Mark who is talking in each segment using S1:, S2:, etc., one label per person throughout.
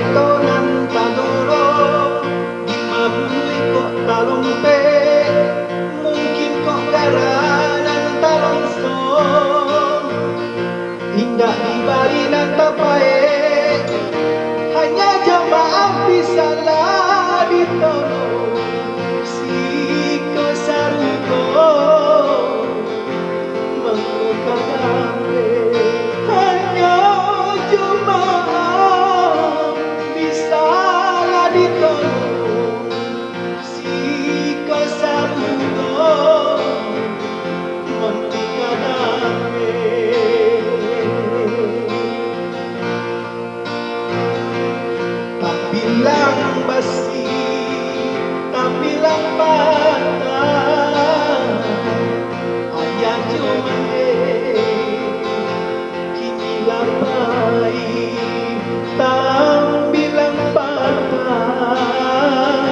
S1: katonan tadoro di mabui kok talompe mungkin kok garanan talongso indah di bari nan tapae hanya jamaah bisa lah ditolong si kesaruko mengukadame hanya jamaah bisa lah ditolong si kesaruko mengukadame tak bilang basi tak bilang patah ayah cuma kini lapai tak bilang patah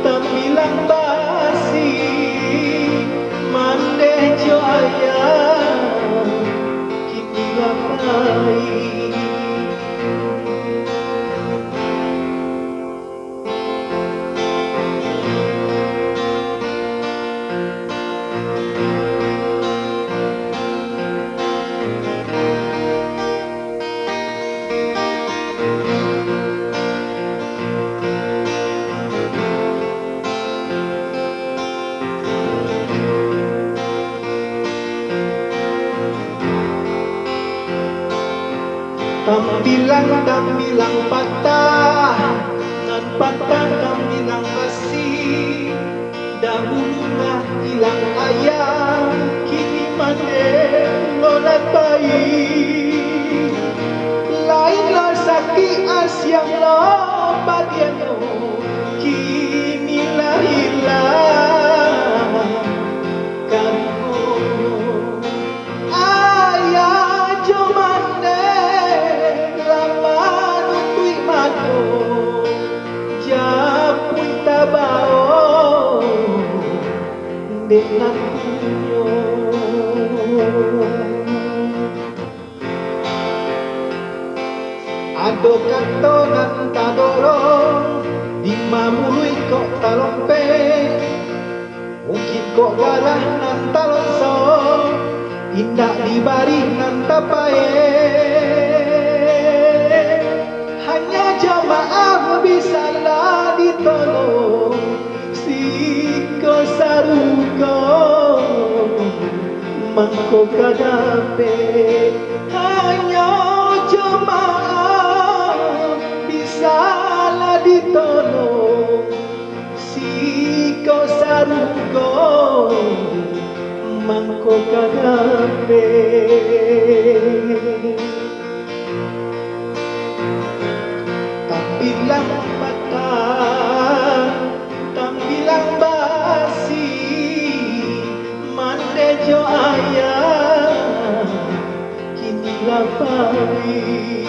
S1: tak bilang basi mande jo ayah kini lapai. Tak bilang patah ngan patah tak bilang basi dahululah hilang ayah kini mane lolat bayi lainlah sakit asyang lo badiano kini lah hilang kamu ayah jomane japun tabao dengan kunyo ado katonan tadorong di mamului kok talompe mungkin kok garah nan talonso indah di bari nan tapae hanya jamaah bisa lah ditolong si kesaruko mangko kadape hanya jamaah bisa lah ditolong si kesaruko mangko kadape. Bilang patah, tak bilang basi, mande jo ayah, kini lapai.